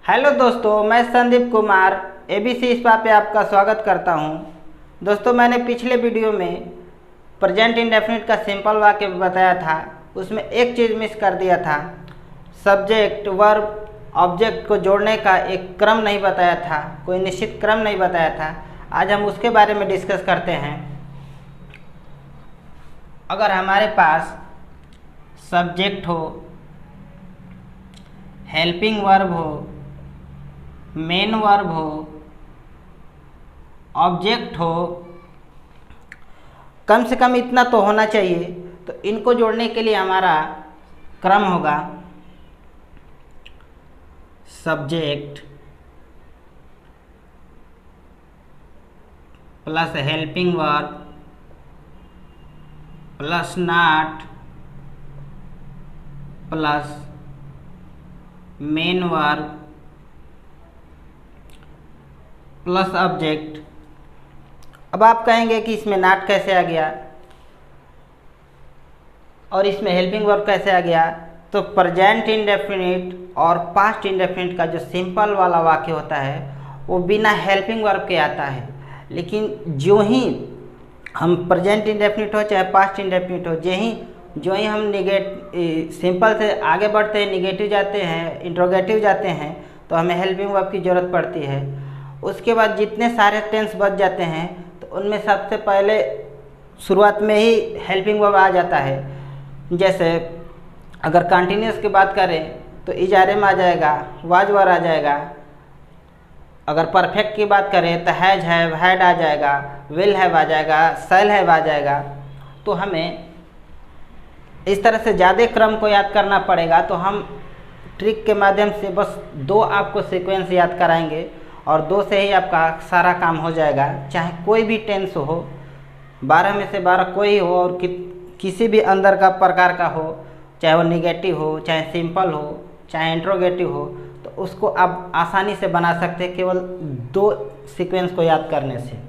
Hello दोस्तों, मैं Sandeep Kumar ABC spa पे आपका स्वागत करता हूं। दोस्तों, मैंने पिछले वीडियो में प्रेजेंट इंडेफिनिट का सिंपल वाक्य बताया था। उसमें एक चीज़ मिस कर दिया था, सब्जेक्ट वर्ब ऑब्जेक्ट को जोड़ने का एक क्रम नहीं बताया था, कोई निश्चित क्रम नहीं बताया था। आज हम उसके बारे में डिस्कस करते हैं। अगर हमारे पास सब्जेक्ट हो, हेल्पिंग वर्ब हो, मेन वर्ब हो, ऑब्जेक्ट हो, कम से कम इतना तो होना चाहिए। तो इनको जोड़ने के लिए हमारा क्रम होगा subject plus helping verb plus not plus main verb plus object. अब आप कहेंगे कि इसमें नॉट कैसे आ गया और इसमें हेल्पिंग वर्ब कैसे आ गया। तो प्रेजेंट इंडेफिनिट और पास्ट इंडेफिनिट का जो सिंपल वाला वाक्य होता है वो बिना हेल्पिंग वर्ब के आता है, लेकिन जो ही हम प्रेजेंट इंडेफिनिट हो चाहे पास्ट इंडेफिनिट हो, जो ही हम सिंपल से आगे बढ़ते हैं, निगेटिव जाते हैं, इंट्रोगेटिव जाते हैं, तो हमें हेल्पिंग वर्ब की ज़रूरत पड़ती है। उसके बाद जितने सारे टेंस बच जाते हैं तो उनमें सबसे पहले शुरुआत में ही हेल्पिंग वर्ब आ जाता है। जैसे अगर कंटिन्यूस की बात करें तो इजारे में आ जाएगा, वाज वर आ जाएगा। अगर परफेक्ट की बात करें तो हैज हैव हैड आ जाएगा, विल हैव आ जाएगा, शैल हैव आ जाएगा। तो हमें इस तरह से ज़्यादा क्रम को याद करना पड़ेगा। तो हम ट्रिक के माध्यम से बस 2 आपको सीक्वेंस याद कराएंगे और 2 से ही आपका सारा काम हो जाएगा। चाहे कोई भी टेंस हो, 12 में से 12 कोई हो और किसी भी अंदर का प्रकार का हो, चाहे वो निगेटिव हो, चाहे सिंपल हो, चाहे इंट्रोगेटिव हो, तो उसको आप आसानी से बना सकते हैं केवल 2 सीक्वेंस को याद करने से।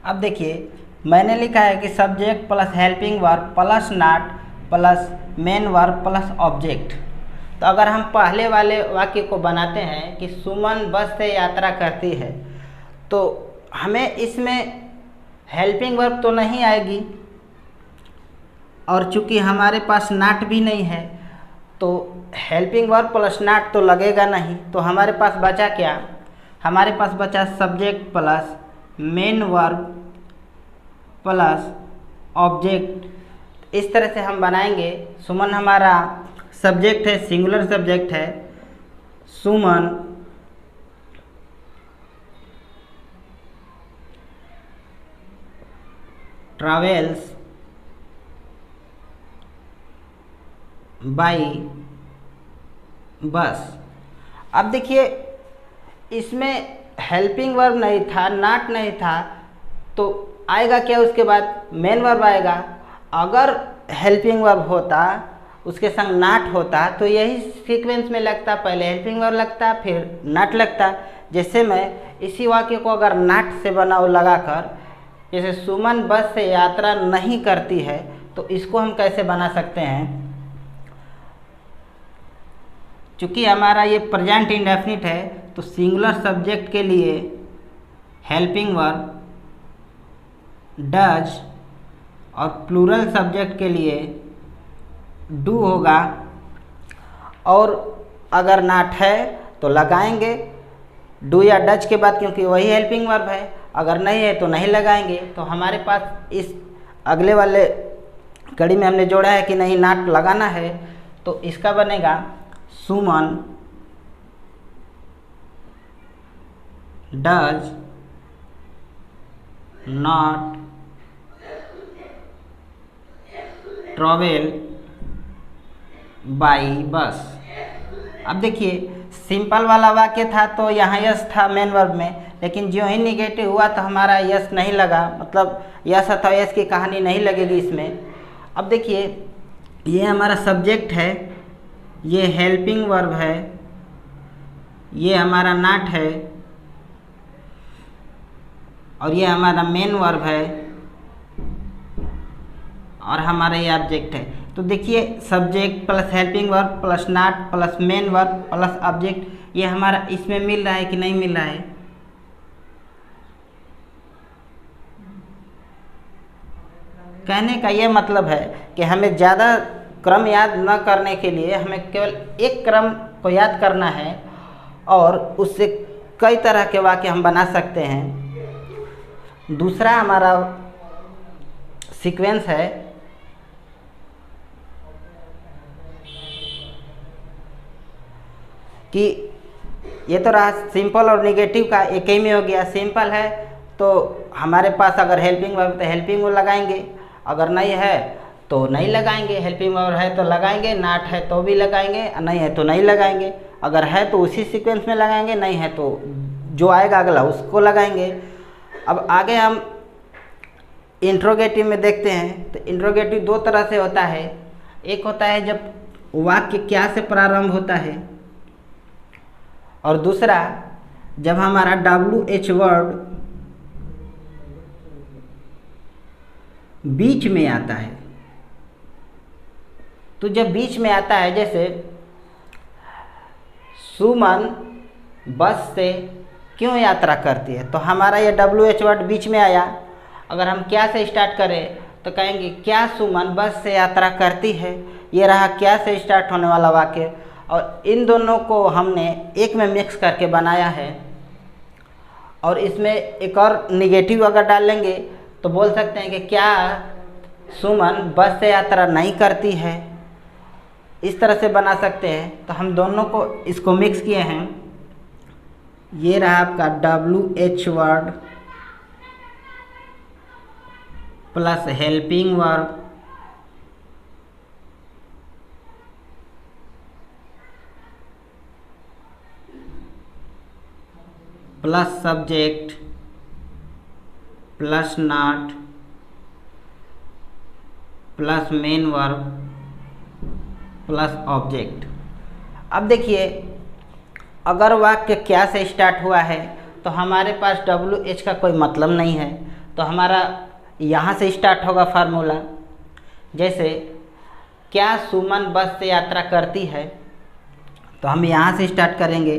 अब देखिए, मैंने लिखा है कि subject plus helping verb plus not plus main verb plus object. तो अगर हम पहले वाले वाक्य को बनाते हैं कि सुमन बस से यात्रा करती है, तो हमें इसमें हेल्पिंग वर्ब तो नहीं आएगी और चूंकि हमारे पास नॉट भी नहीं है तो हेल्पिंग वर्ब प्लस नॉट तो लगेगा नहीं। तो हमारे पास बचा क्या? हमारे पास बचा subject plus main verb plus object. इस तरह से हम बनाएंगे। सुमन हमारा सब्जेक्ट है, सिंगुलर सब्जेक्ट है। सुमन ट्रैवल्स बाय बस। अब देखिए, इसमें हेल्पिंग वर्ब नहीं था, नॉट नहीं था, तो आएगा क्या? उसके बाद मेन वर्ब आएगा। अगर हेल्पिंग वर्ब होता, उसके संग नॉट होता, तो यही सीक्वेंस में लगता, पहले हेल्पिंग वर्ब लगता फिर नॉट लगता। जैसे मैं इसी वाक्य को अगर नॉट से बनाऊँ लगाकर, जैसे सुमन बस से यात्रा नहीं करती है, तो इसको हम कैसे बना सकते हैं? चूँकि हमारा ये प्रेजेंट इंडेफिनिट है, तो सिंगुलर सब्जेक्ट के लिए हेल्पिंग वर्ब डज और प्लूरल सब्जेक्ट के लिए डू होगा। और अगर नॉट है तो लगाएंगे डू या डज के बाद, क्योंकि वही हेल्पिंग वर्ब है। अगर नहीं है तो नहीं लगाएंगे। तो हमारे पास इस अगले वाले कड़ी में हमने जोड़ा है कि नहीं, नॉट लगाना है। तो इसका बनेगा सुमन डज नॉट ट्रैवल बाय बस। अब देखिए, सिंपल वाला वाक्य था तो यहाँ यस था मेन वर्ब में, लेकिन जो ही निगेटिव हुआ तो हमारा यस नहीं लगा, मतलब यस अथवा यस की कहानी नहीं लगेगी इसमें। अब देखिए, ये हमारा सब्जेक्ट है, ये हेल्पिंग वर्ब है, ये हमारा नॉट है और ये हमारा मेन वर्ब है और हमारा ये ऑब्जेक्ट है। तो देखिए, subject plus helping verb plus not plus main verb plus object, ये हमारा इसमें मिल रहा है कि नहीं मिल रहा है? कहने का ये मतलब है कि हमें ज़्यादा क्रम याद न करने के लिए हमें केवल एक क्रम को याद करना है और उससे कई तरह के वाक्य हम बना सकते हैं। दूसरा हमारा सीक्वेंस है कि ये तो रहा सिंपल और नेगेटिव का, एक ही में हो गया। सिंपल है तो हमारे पास अगर हेल्पिंग वर्ब तो हेल्पिंग वर्ब लगाएंगे, अगर नहीं है तो नहीं लगाएंगे। हेल्पिंग वर्ब है तो लगाएंगे, नॉट है तो भी लगाएंगे, नहीं है तो नहीं लगाएंगे। अगर है तो उसी सीक्वेंस में लगाएंगे, नहीं है तो जो आएगा अगला उसको लगाएंगे। अब आगे हम इंट्रोगेटिव में देखते हैं। तो इंट्रोगेटिव दो तरह से होता है। एक होता है जब वाक्य क्या से प्रारंभ होता है, और दूसरा जब हमारा WH वर्ड बीच में आता है। तो जब बीच में आता है, जैसे सुमन बस से क्यों यात्रा करती है, तो हमारा ये WH वर्ड बीच में आया। अगर हम क्या से स्टार्ट करें तो कहेंगे क्या सुमन बस से यात्रा करती है। ये रहा क्या से स्टार्ट होने वाला वाक्य, और इन दोनों को हमने एक में मिक्स करके बनाया है। और इसमें एक और निगेटिव अगर डाल लेंगे तो बोल सकते हैं कि क्या सुमन बस से यात्रा नहीं करती है। इस तरह से बना सकते हैं। तो हम दोनों को इसको मिक्स किए हैं। ये रहा आपका WH word plus helping verb plus subject plus not plus main verb plus object. अब देखिए, अगर वाक्य क्या से स्टार्ट हुआ है तो हमारे पास WH का कोई मतलब नहीं है, तो हमारा यहाँ से स्टार्ट होगा फार्मूला। जैसे क्या सुमन बस से यात्रा करती है, तो हम यहाँ से स्टार्ट करेंगे।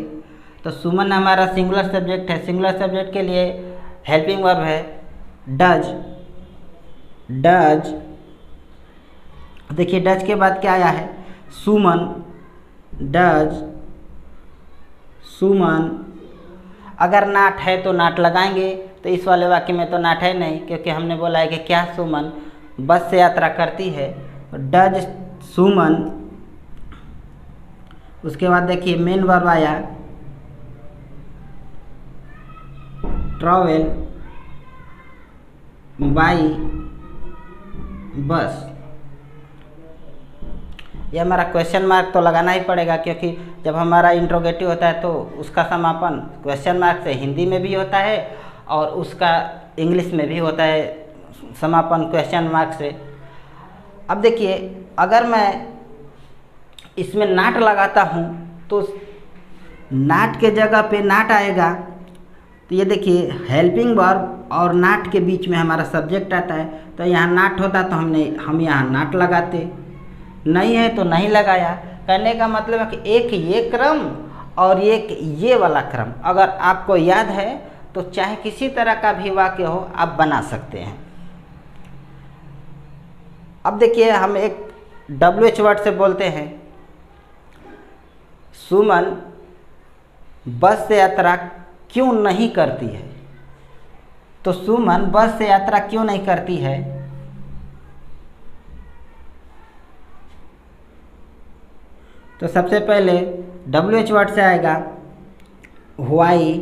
तो सुमन हमारा सिंगुलर सब्जेक्ट है। सिंगुलर सब्जेक्ट के लिए हेल्पिंग वर्ब है डज। डज, देखिए डज के बाद क्या आया है, सुमन। डज सुमन। अगर नाट है तो नाट लगाएंगे, तो इस वाले वाक्य में तो नाट है नहीं, क्योंकि हमने बोला है कि क्या सुमन बस से यात्रा करती है। डज सुमन। उसके बाद देखिए मेन वर्ब आया ट्रैवल बाई बस। ये हमारा क्वेश्चन मार्क तो लगाना ही पड़ेगा, क्योंकि जब हमारा इंट्रोगेटिव होता है तो उसका समापन क्वेश्चन मार्क से हिंदी में भी होता है और उसका इंग्लिश में भी होता है समापन क्वेश्चन मार्क से। अब देखिए, अगर मैं इसमें नाट लगाता हूँ तो नाट के जगह पे नाट आएगा। तो ये देखिए हेल्पिंग वर्ब और नाट के बीच में हमारा सब्जेक्ट आता है, तो यहाँ नाट होता तो हम यहाँ नाट लगाते, नहीं है तो नहीं लगाया। कहने का मतलब है कि एक ये क्रम और एक ये वाला क्रम अगर आपको याद है तो चाहे किसी तरह का भी वाक्य हो आप बना सकते हैं। अब देखिए, हम एक WH वर्ड से बोलते हैं सुमन बस से यात्रा क्यों नहीं करती है। तो सुमन बस से यात्रा क्यों नहीं करती है, तो सबसे पहले WH वर्ड से आएगा व्हाई।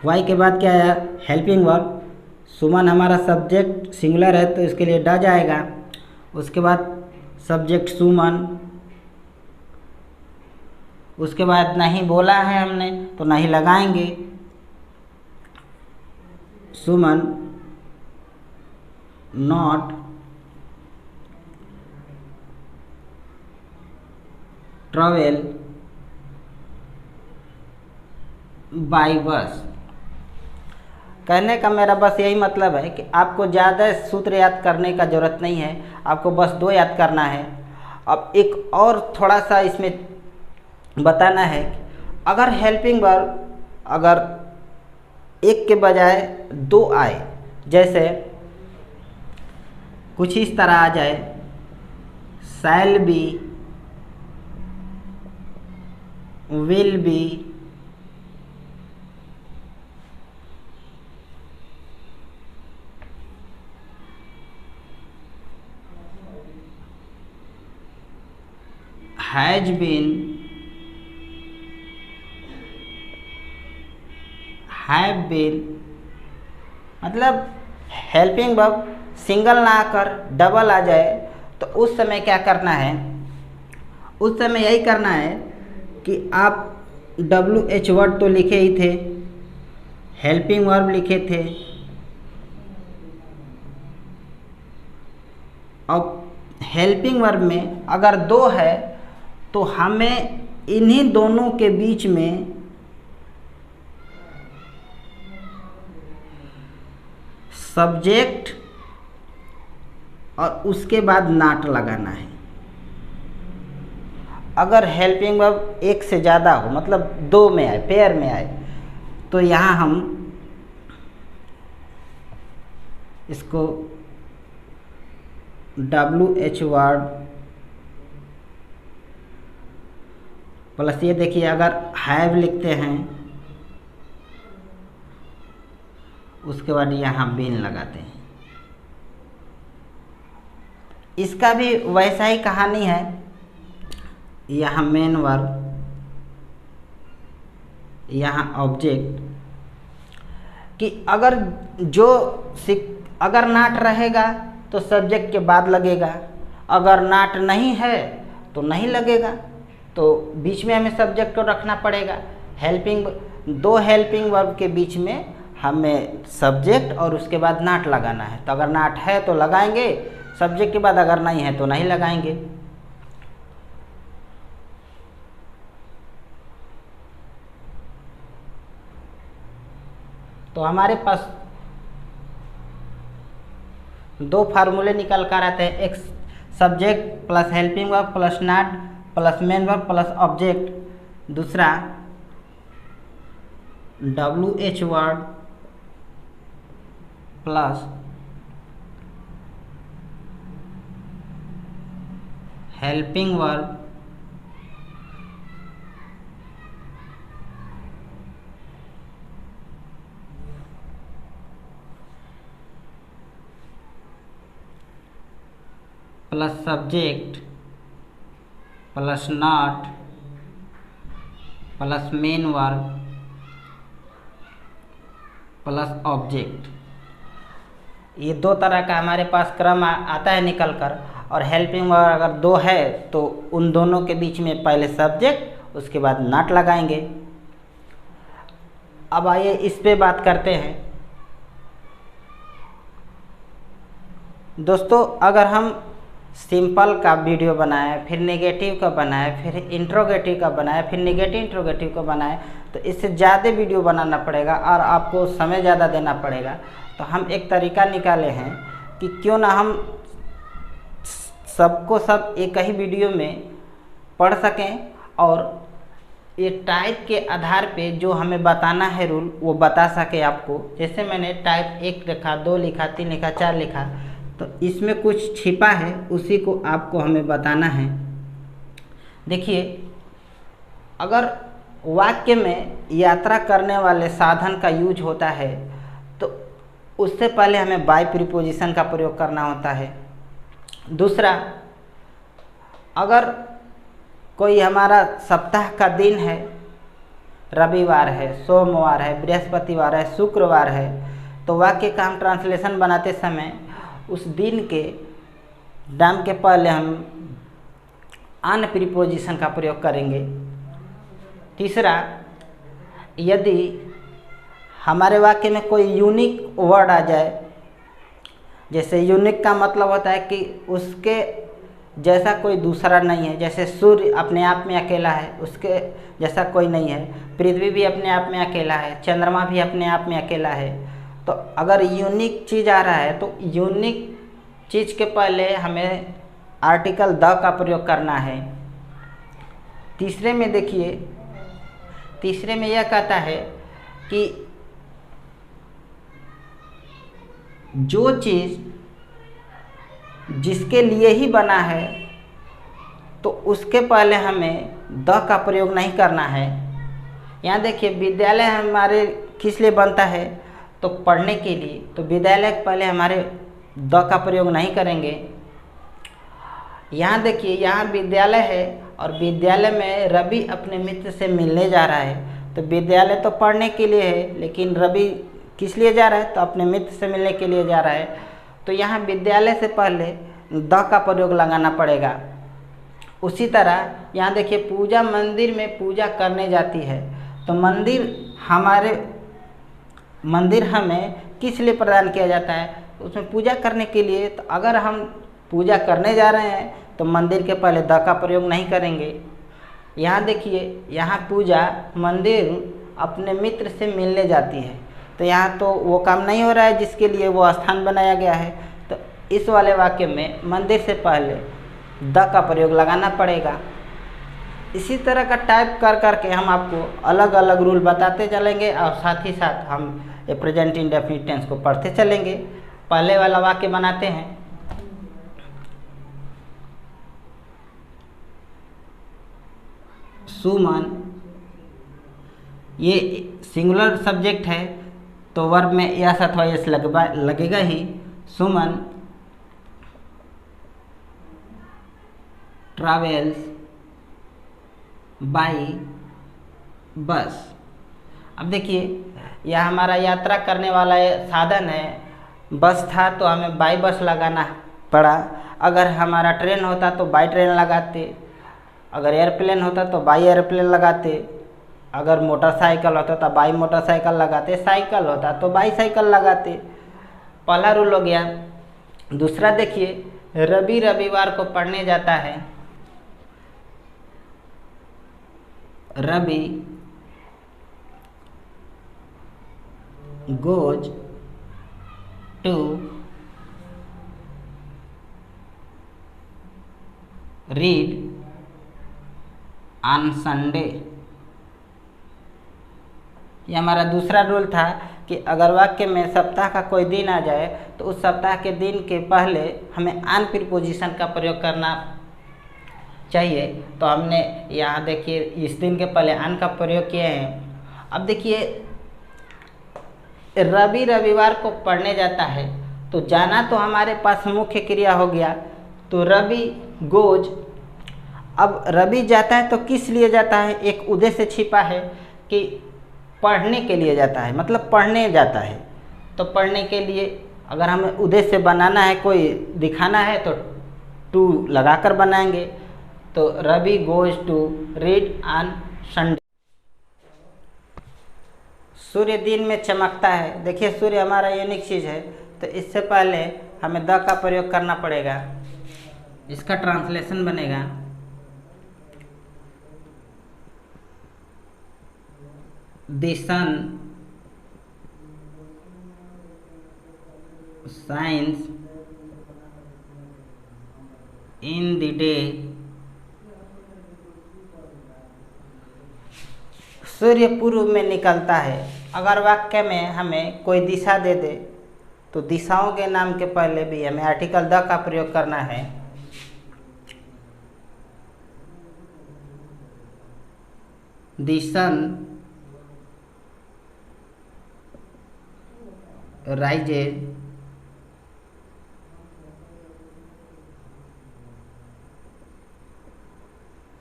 व्हाई के बाद क्या आया, हेल्पिंग वर्ब। सुमन हमारा सब्जेक्ट सिंगुलर है तो इसके लिए डज आएगा। उसके बाद सब्जेक्ट सुमन। उसके बाद नहीं बोला है हमने तो नहीं लगाएंगे। सुमन नॉट ट्रैवल बाई बस। कहने का मेरा बस यही मतलब है कि आपको ज़्यादा सूत्र याद करने का ज़रूरत नहीं है, आपको बस 2 याद करना है। अब एक और थोड़ा सा इसमें बताना है कि अगर हेल्पिंग वर्ब अगर एक के बजाय दो आए, जैसे कुछ इस तरह आ जाए, shall be, will be, has been, have been, मतलब हेल्पिंग वर्ब सिंगल ना आकर डबल आ जाए तो उस समय क्या करना है, उस समय यही करना है कि आप WH वर्ड तो लिखे ही थे, हेल्पिंग वर्ब लिखे थे, अब हेल्पिंग वर्ब में अगर दो है तो हमें इन्हीं दोनों के बीच में सब्जेक्ट और उसके बाद नॉट लगाना है। अगर हेल्पिंग वर्ब एक से ज़्यादा हो, मतलब दो में आए, पेयर में आए, तो यहाँ हम इसको WH वर्ड प्लस ये देखिए, अगर हैव लिखते हैं उसके बाद यहाँ बीन लगाते हैं। इसका भी वैसा ही कहानी है, यहाँ मेन वर्ब, यहाँ ऑब्जेक्ट, कि अगर नाट रहेगा तो सब्जेक्ट के बाद लगेगा, अगर नाट नहीं है तो नहीं लगेगा, तो बीच में हमें सब्जेक्ट को रखना पड़ेगा। दो हेल्पिंग वर्ब के बीच में हमें सब्जेक्ट और उसके बाद नाट लगाना है। तो अगर नाट है तो लगाएंगे सब्जेक्ट के बाद, अगर नहीं है तो नहीं लगाएंगे। तो हमारे पास दो फार्मूले निकल कर आते हैं, एक subject plus helping verb plus not plus main verb plus object, दूसरा WH word plus helping verb plus subject plus not plus main verb plus object. ये दो तरह का हमारे पास क्रम आता है निकल कर, और हेल्पिंग वर्ब अगर दो है तो उन दोनों के बीच में पहले सब्जेक्ट उसके बाद नॉट लगाएंगे। अब आइए इस पे बात करते हैं। दोस्तों, अगर हम सिंपल का वीडियो बनाए, फिर नेगेटिव का बनाए, फिर इंट्रोगेटिव का बनाए, फिर नेगेटिव इंट्रोगेटिव का बनाए, तो इससे ज़्यादा वीडियो बनाना पड़ेगा और आपको समय ज़्यादा देना पड़ेगा। तो हम एक तरीका निकाले हैं कि क्यों ना हम सबको सब एक ही वीडियो में पढ़ सकें, और ये टाइप के आधार पे जो हमें बताना है रूल वो बता सके आपको। जैसे मैंने टाइप 1 लिखा, 2 लिखा, 3 लिखा, 4 लिखा, तो इसमें कुछ छिपा है, उसी को आपको हमें बताना है। देखिए, अगर वाक्य में यात्रा करने वाले साधन का यूज होता है तो उससे पहले हमें बाय प्रीपोजिशन का प्रयोग करना होता है। दूसरा, अगर कोई हमारा सप्ताह का दिन है, रविवार है, सोमवार है, बृहस्पतिवार है, शुक्रवार है, तो वाक्य का हम ट्रांसलेशन बनाते समय उस दिन के नाम के पहले हम अन प्रीपोजिशन का प्रयोग करेंगे। तीसरा, यदि हमारे वाक्य में कोई यूनिक वर्ड आ जाए, जैसे यूनिक का मतलब होता है कि उसके जैसा कोई दूसरा नहीं है, जैसे सूर्य अपने आप में अकेला है, उसके जैसा कोई नहीं है, पृथ्वी भी अपने आप में अकेला है, चंद्रमा भी अपने आप में अकेला है। तो अगर यूनिक चीज़ आ रहा है तो यूनिक चीज़ के पहले हमें आर्टिकल द का प्रयोग करना है। तीसरे में देखिए, तीसरे में यह कहता है कि जो चीज़ जिसके लिए ही बना है तो उसके पहले हमें द का प्रयोग नहीं करना है। यहाँ देखिए, विद्यालय हमारे किस लिए बनता है, तो पढ़ने के लिए, तो विद्यालय के पहले हमारे द का प्रयोग नहीं करेंगे। यहाँ देखिए, यहाँ विद्यालय है और विद्यालय में रवि अपने मित्र से मिलने जा रहा है, तो विद्यालय तो पढ़ने के लिए है, लेकिन रवि किस लिए जा रहा है, तो अपने मित्र से मिलने के लिए जा रहा है। तो यहाँ विद्यालय से पहले द का प्रयोग लगाना पड़ेगा। उसी तरह यहाँ देखिए, पूजा मंदिर में पूजा करने जाती है, तो मंदिर हमें किस लिए प्रदान किया जाता है, उसमें पूजा करने के लिए। तो अगर हम पूजा करने जा रहे हैं तो मंदिर के पहले द का प्रयोग नहीं करेंगे। यहाँ देखिए, यहाँ पूजा मंदिर अपने मित्र से मिलने जाती है, तो यहाँ तो वो काम नहीं हो रहा है जिसके लिए वो स्थान बनाया गया है, तो इस वाले वाक्य में मंदिर से पहले द का प्रयोग लगाना पड़ेगा। इसी तरह का टाइप कर करके हम आपको अलग अलग रूल बताते चलेंगे और साथ ही साथ हम ये प्रेजेंट इंडेफिनिट टेंस को पढ़ते चलेंगे। पहले वाला वाक्य बनाते हैं। सुमन, ये सिंगुलर सब्जेक्ट है तो वर्ब में यस अथवा यस लगेगा ही। सुमन ट्रैवल्स बाय बस। अब देखिए, यह हमारा यात्रा करने वाला साधन है। बस था तो हमें बाय बस लगाना पड़ा। अगर हमारा ट्रेन होता तो बाय ट्रेन लगाते, अगर एयरप्लेन होता तो बाय एयरप्लेन लगाते, अगर मोटरसाइकिल होता तो बाय मोटरसाइकिल लगाते, साइकिल होता तो बाय साइकिल लगाते। पहला रूल हो गया। दूसरा देखिए, रवि रविवार को पढ़ने जाता है। Ravi goes to read on Sunday। ये हमारा दूसरा रूल था कि अगर वाक्य में सप्ताह का कोई दिन आ जाए तो उस सप्ताह के दिन के पहले हमें ऑन प्रीपोजिशन का प्रयोग करना चाहिए। तो हमने यहाँ देखिए, इस दिन के पहले ऑन का प्रयोग किए हैं। अब देखिए, रवि रविवार को पढ़ने जाता है, तो जाना तो हमारे पास मुख्य क्रिया हो गया, तो रवि गोज। अब रवि जाता है तो किस लिए जाता है, एक उद्देश्य छिपा है कि पढ़ने के लिए जाता है, मतलब पढ़ने जाता है। तो पढ़ने के लिए अगर हमें उद्देश्य बनाना है, कोई दिखाना है, तो टू लगाकर बनाएंगे। तो Ravi goes to read on Sunday. सूर्य दिन में चमकता है। देखिए, सूर्य हमारा यूनिक चीज़ है, तो इससे पहले हमें द का प्रयोग करना पड़ेगा। इसका ट्रांसलेशन बनेगा the sun shines in the day. सूर्य पूर्व में निकलता है। अगर वाक्य में हमें कोई दिशा दे दे तो दिशाओं के नाम के पहले भी हमें आर्टिकल द का प्रयोग करना है। The sun rises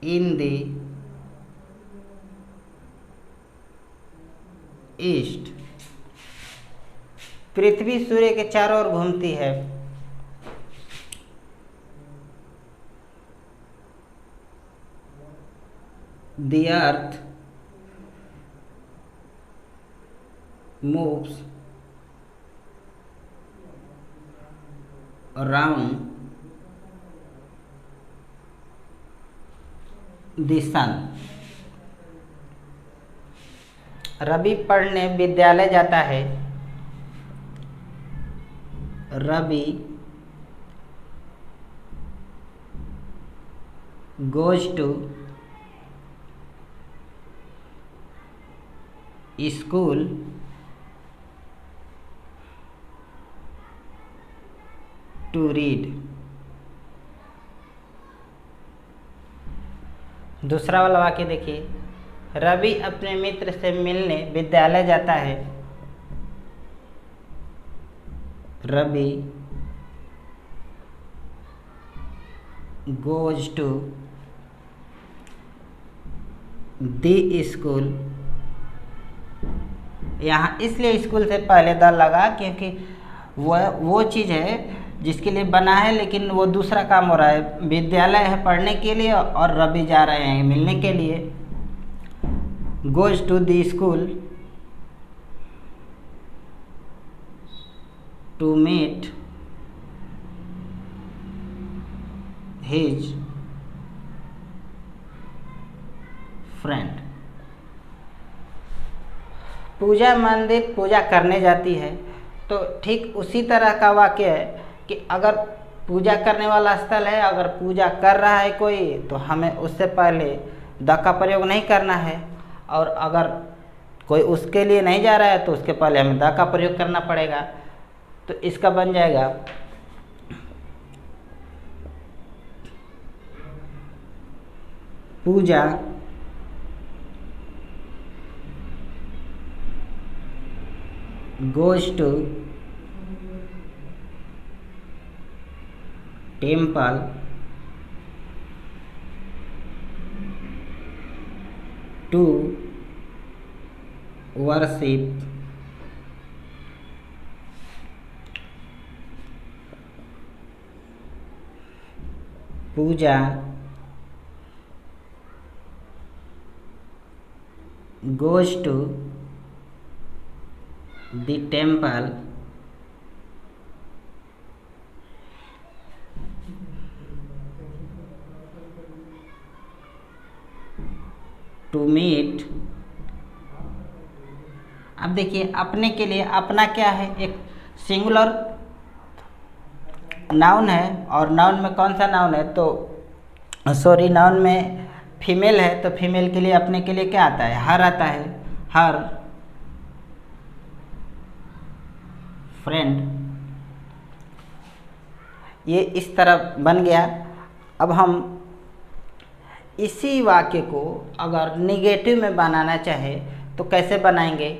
in the east. पृथ्वी सूर्य के चारों ओर घूमती है। The earth moves around the sun. Ravi पढ़ने विद्यालय जाता है। Ravi goes to school to read. दूसरा वाला वाक्य देखिए, रवि अपने मित्र से मिलने विद्यालय जाता है। Ravi goes to the school. यहाँ इसलिए स्कूल से पहले द लगा क्योंकि वो चीज़ है जिसके लिए बना है, लेकिन वो दूसरा काम हो रहा है। विद्यालय है पढ़ने के लिए और रवि जा रहे हैं मिलने के लिए। Goes to the school to meet his friend. Pooja मंदिर पूजा करने जाती है, तो ठीक उसी तरह का वाक्य है कि अगर पूजा करने वाला स्थल है, अगर पूजा कर रहा है कोई, तो हमें उससे पहले द का प्रयोग नहीं करना है, और अगर कोई उसके लिए नहीं जा रहा है तो उसके पहले हमें द का प्रयोग करना पड़ेगा। तो इसका बन जाएगा पूजा goes to temple to worship Puja goes to the temple to meet। अब देखिए अपने के लिए अपना क्या है, एक सिंगुलर नाउन है, और नाउन में कौन सा नाउन है, तो सॉरी नाउन में फीमेल है, तो फीमेल के लिए अपने के लिए क्या आता है, हर आता है, हर फ्रेंड। ये इस तरह बन गया। अब हम इसी वाक्य को अगर निगेटिव में बनाना चाहे तो कैसे बनाएंगे।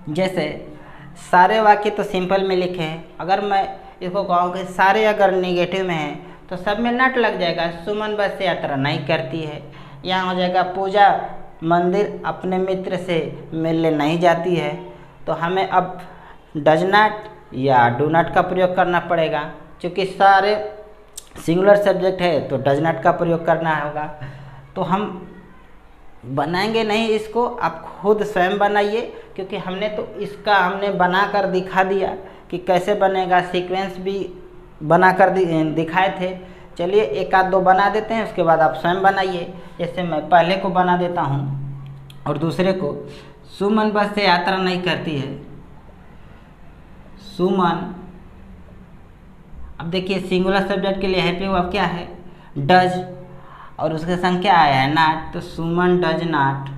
जैसे सारे वाक्य तो सिंपल में लिखे हैं, अगर मैं इसको कहूँ कि सारे अगर निगेटिव में हैं तो सब में नट लग जाएगा। सुमन बस यात्रा नहीं करती है, यहाँ हो जाएगा पूजा मंदिर अपने मित्र से मिलने नहीं जाती है, तो हमें अब डज नॉट या डू नॉट का प्रयोग करना पड़ेगा। क्योंकि सारे सिंगुलर सब्जेक्ट है तो डज नॉट का प्रयोग करना होगा। तो हम बनाएंगे नहीं इसको, आप खुद स्वयं बनाइए, क्योंकि हमने तो इसका हमने बनाकर दिखा दिया कि कैसे बनेगा, सीक्वेंस भी बनाकर दिखाए थे। चलिए एक आध दो बना देते हैं, उसके बाद आप स्वयं बनाइए। जैसे मैं पहले को बना देता हूँ और दूसरे को, सुमन बस से यात्रा नहीं करती है। सुमन, अब देखिए सिंगुलर सब्जेक्ट के लिए हेल्पिंग वर्ब क्या है, डज, और उसके संग क्या आया है, नॉट, तो सुमन डज नॉट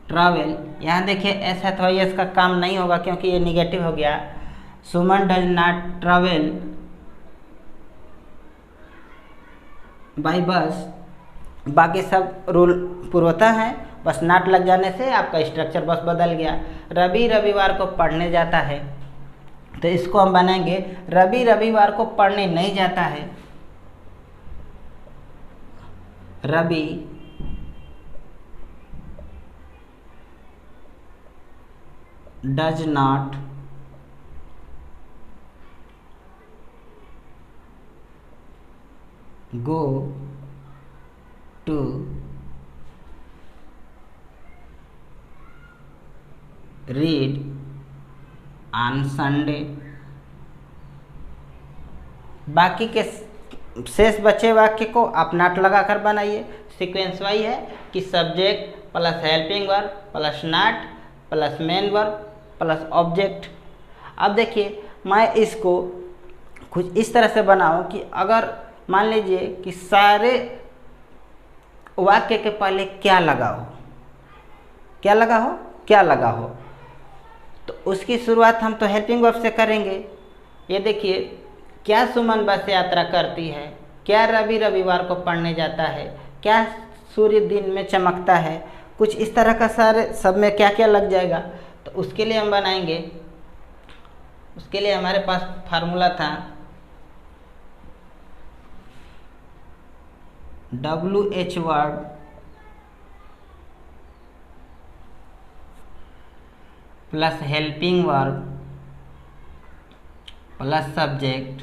ट्रैवल। यहाँ देखिए एस है तो एस का काम नहीं होगा क्योंकि ये निगेटिव हो गया। सुमन डज नॉट ट्रैवल बाय बस। बाकी सब रूल पूर्वतः है, बस नॉट लग जाने से आपका स्ट्रक्चर बस बदल गया। रवि रविवार को पढ़ने जाता है, तो इसको हम बनाएंगे रवि रविवार को पढ़ने नहीं जाता है। Ravi does not go to read on Sunday. बाकी के शेष बचे वाक्य को आप नॉट लगा कर बनाइए। सीक्वेंस वाई है कि subject plus helping verb plus not plus main verb plus object. अब देखिए मैं इसको कुछ इस तरह से बनाऊं कि अगर मान लीजिए कि सारे वाक्य के पहले क्या लगा हो, क्या लगा हो, क्या लगा हो, तो उसकी शुरुआत हम तो हेल्पिंग वर्ब से करेंगे। ये देखिए, क्या सुमन बस यात्रा करती है, क्या रवि रविवार को पढ़ने जाता है, क्या सूर्य दिन में चमकता है, कुछ इस तरह का सारे सब में क्या क्या लग जाएगा। तो उसके लिए हम बनाएंगे, उसके लिए हमारे पास फार्मूला था WH word plus helping verb plus subject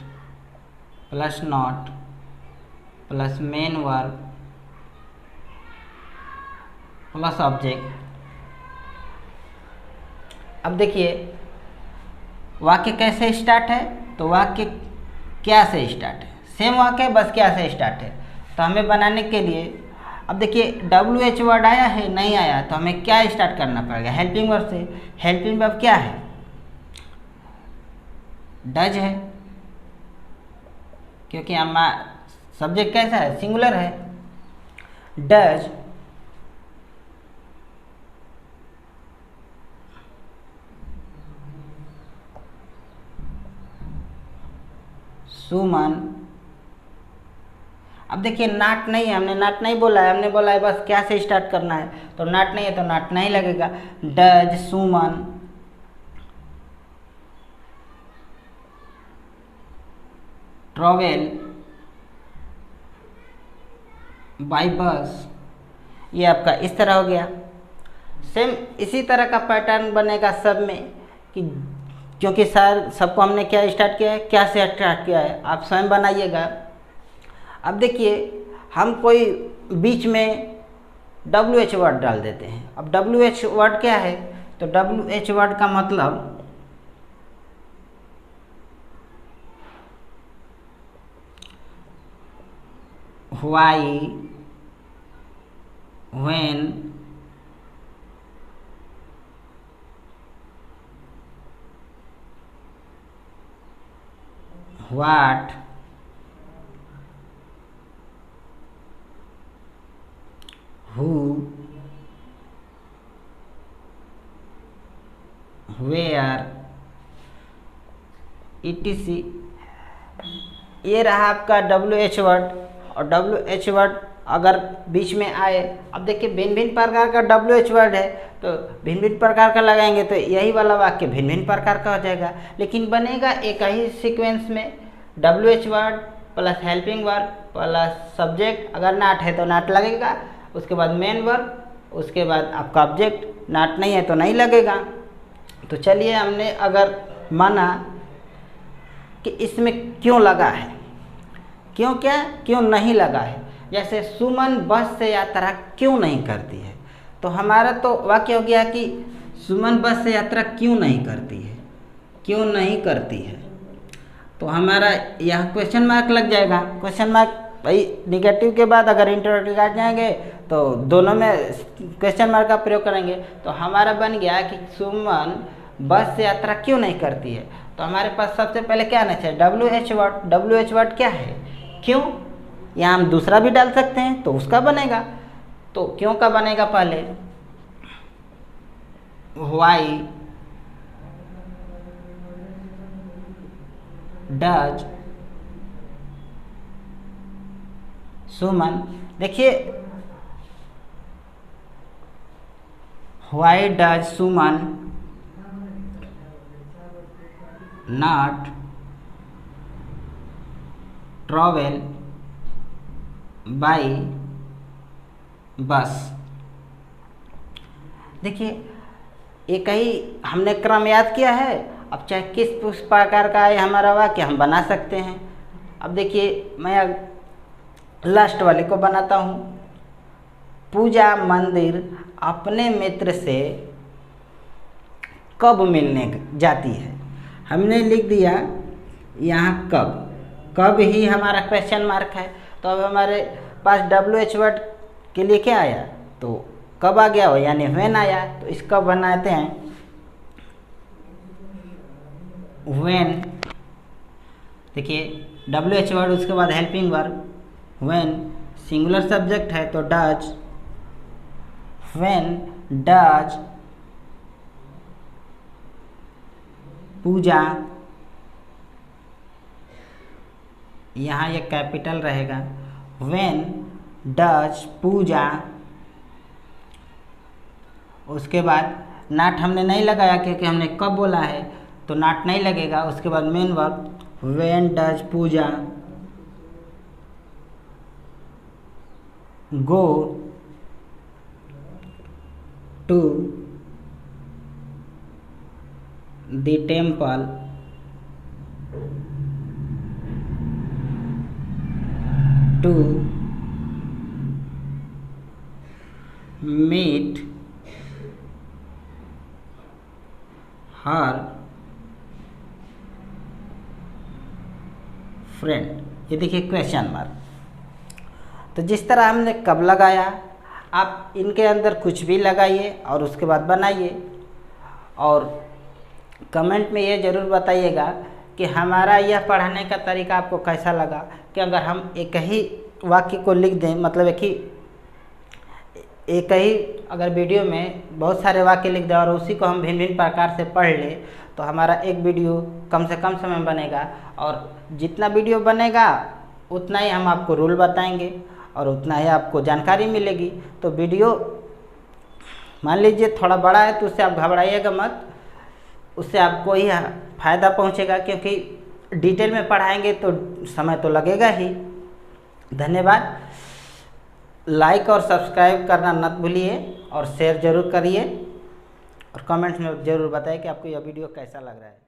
plus not plus main verb plus object. अब देखिए वाक्य कैसे स्टार्ट है, तो वाक्य क्या से स्टार्ट है, सेम वाक्य बस क्या से स्टार्ट है। तो हमें बनाने के लिए अब देखिए WH वर्ड आया है, नहीं आया, तो हमें क्या स्टार्ट करना पड़ेगा, हेल्पिंग वर्ब से। हेल्पिंग वर्ब क्या है, डज है, क्योंकि हमारा सब्जेक्ट कैसा है, सिंगुलर है। डज सुमन। अब देखिए नाट नहीं है, हमने नाट नहीं बोला है, हमने बोला है बस क्या से स्टार्ट करना है, तो नाट नहीं है तो नाट नहीं लगेगा। डज सुमन ट्रैवल बाय बस, ये आपका इस तरह हो गया। सेम इसी तरह का पैटर्न बनेगा सब में कि क्योंकि सर सबको हमने क्या स्टार्ट किया है, क्या से स्टार्ट किया है, आप स्वयं बनाइएगा। अब देखिए हम कोई बीच में WH वर्ड डाल देते हैं। अब WH वर्ड क्या है, तो WH वर्ड का मतलब why, when, what, who, where, etc। ये रहा आपका WH वर्ड। और WH वर्ड अगर बीच में आए, अब देखिए भिन्न भिन्न प्रकार का WH वर्ड है, तो भिन्न भिन्न प्रकार का लगाएंगे तो यही वाला वाक्य भिन्न भिन्न प्रकार का हो जाएगा, लेकिन बनेगा एक ही सीक्वेंस में। WH word plus helping verb plus subject, अगर नाट है तो नाट लगेगा, उसके बाद मेन वर्ब, उसके बाद आपका ऑब्जेक्ट। नाट नहीं है तो नहीं लगेगा। तो चलिए हमने अगर माना कि इसमें क्यों लगा है, क्यों क्या क्यों नहीं लगा है, जैसे सुमन बस से यात्रा क्यों नहीं करती है, तो हमारा तो वाक्य हो गया कि सुमन बस से यात्रा क्यों नहीं करती है, क्यों नहीं करती है। तो हमारा यह क्वेश्चन मार्क लग जाएगा। क्वेश्चन मार्क भाई निगेटिव के बाद अगर इंटरोगेटिव आ जाएंगे तो दोनों में क्वेश्चन मार्क का प्रयोग करेंगे। तो हमारा बन गया कि सुमन बस से यात्रा क्यों नहीं करती है। तो हमारे पास सबसे पहले क्या आना चाहिए, WH वर्ड। WH वर्ड क्या है, क्यों। यहाँ हम दूसरा भी डाल सकते हैं तो उसका बनेगा। तो क्यों का बनेगा पहले, व्हाई डज सुमन। देखिए why does Suman not travel by बस। देखिए एक ही हमने क्रम याद किया है, अब चाहे किस प्रकार का है हमारा वाक्य हम बना सकते हैं। अब देखिए मैं लास्ट वाले को बनाता हूँ। पूजा मंदिर अपने मित्र से कब मिलने जाती है, हमने लिख दिया यहाँ कब, कब ही हमारा क्वेश्चन मार्क है, तो अब हमारे पास WH वर्ड के लिए क्या आया, तो कब आ गया हो, यानी व्हेन आया। तो इसका बनाते हैं व्हेन। देखिए WH वर्ड, उसके बाद helping verb, when singular subject है तो डज, व्हेन डज पूजा, यहाँ ये कैपिटल रहेगा, व्हेन डज पूजा। उसके बाद नॉट हमने नहीं लगाया क्योंकि हमने कब बोला है, तो नॉट नहीं लगेगा। उसके बाद main verb, when does Pooja go to the temple to meet her friend. ये देखिए क्वेश्चन मार्क। तो जिस तरह हमने कब लगाया, आप इनके अंदर कुछ भी लगाइए और उसके बाद बनाइए, और कमेंट में ये ज़रूर बताइएगा कि हमारा यह पढ़ाने का तरीका आपको कैसा लगा। कि अगर हम एक ही वाक्य को लिख दें, मतलब एक ही अगर वीडियो में बहुत सारे वाक्य लिख दें और उसी को हम भिन्न भिन्न प्रकार से पढ़ लें, तो हमारा एक वीडियो कम से कम समय में बनेगा, और जितना वीडियो बनेगा उतना ही हम आपको रूल बताएंगे और उतना ही आपको जानकारी मिलेगी। तो वीडियो मान लीजिए थोड़ा बड़ा है तो उससे आप घबराइएगा मत, उससे आपको ही फ़ायदा पहुंचेगा, क्योंकि डिटेल में पढ़ाएंगे तो समय तो लगेगा ही। धन्यवाद। लाइक और सब्सक्राइब करना मत भूलिए और शेयर ज़रूर करिए, और कमेंट्स में ज़रूर बताइए कि आपको यह वीडियो कैसा लग रहा है।